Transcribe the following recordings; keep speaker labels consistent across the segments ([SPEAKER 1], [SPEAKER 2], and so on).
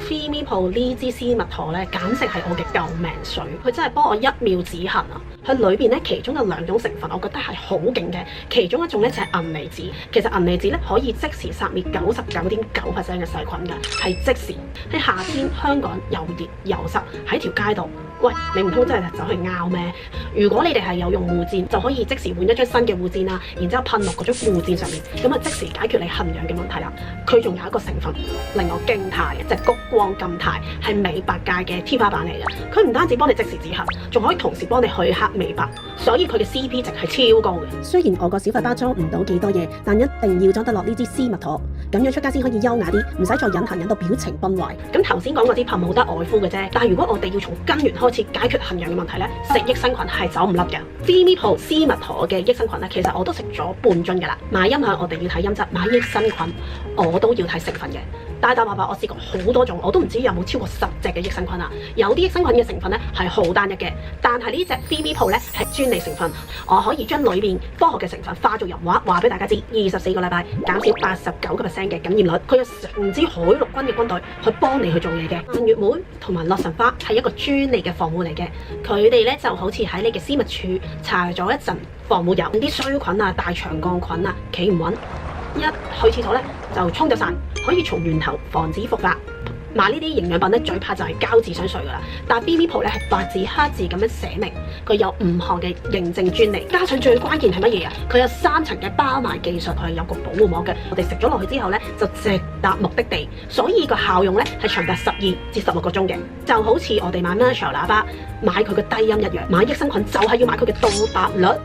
[SPEAKER 1] FeeMePro 呢支絲襪陀咧，簡直係我嘅救命水，佢真係幫我一秒止痕啊！佢裏邊咧，其中有2種成分，我覺得係好勁嘅。其中一種咧就係銀離子，其實銀離子咧可以即時殺滅99.9% 嘅細菌㗎，係即時。喺夏天香港又熱又濕，喺條街度，喂，你唔通真係走去拗咩？如果你哋係有用護墊，就可以即時換一張新嘅護墊啦，然之後噴落嗰張護墊上面，咁啊即時解決你痕癢嘅問題啦。佢仲有一個成分令我驚嘆嘅，就係谷光甘肽，係美白界嘅天花板嚟嘅。佢唔單止幫你即時止痕，仲可以同時幫你去黑美白，所以佢嘅 CP 值係超高嘅。
[SPEAKER 2] 雖然我個小費包裝唔到幾多嘢，但一定要裝得落呢支絲襪陀，咁樣出街先可以優雅啲，唔使再忍痕忍到表情崩壞。
[SPEAKER 1] 咁頭先講嗰啲噴冇得外敷嘅啫，但係如果我哋要從根源開始解決痕癢嘅問題咧，食益生菌係走唔甩嘅。FeeMePro 絲襪陀嘅益生菌咧，其實我都食咗半樽㗎啦。買音響我哋要睇音質，買益生菌我都要睇成分嘅。大大話話我試過好多種，我都唔知有冇超過10隻嘅益生菌啊！有啲益生菌嘅成分咧係好單一嘅，但係呢隻 FeeMePro 咧係專利成分，我可以將裏邊科學嘅成分化做人話，話俾大家知，24個禮拜減少89% 嘅感染率，佢有成支海陸軍嘅軍隊去幫你去做嘢嘅。蔓越莓同埋洛神花係一個專利嘅防護嚟嘅，佢哋咧就好似喺你嘅絲襪處搽咗一陣防護油，啲衰菌啊、大腸桿菌啊企唔穩，一去廁所咧就沖走晒，可以從源頭防止復發。買呢啲營養品咧，最怕就係膠紙想碎噶啦。但係 FeeMePro 咧係白紙黑字咁樣寫明，佢有5項嘅認證專利，加上最關鍵係乜嘢啊？佢有3層嘅包埋技術，佢係有個保護膜嘅。我哋食咗落去之後咧，就直達目的地，所以個效用咧係長達12至16個鐘嘅。就好似我哋買 Marshall 喇叭買佢嘅低音一樣，買益生菌就係要買佢嘅到達率。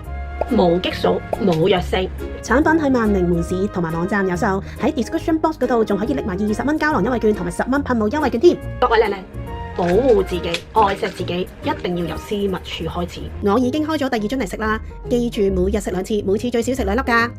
[SPEAKER 1] 無激素、冇藥性，
[SPEAKER 2] 產品喺萬寧門市同埋網站有售，喺 description box 嗰度仲可以拎埋20蚊膠囊優惠券同埋10蚊噴霧優惠券添。
[SPEAKER 1] 各位靚靚，保護自己、愛惜自己，一定要由絲襪處開始。
[SPEAKER 2] 我已經開咗第2樽嚟食啦，記住每日食2次，每次最少食2粒㗎。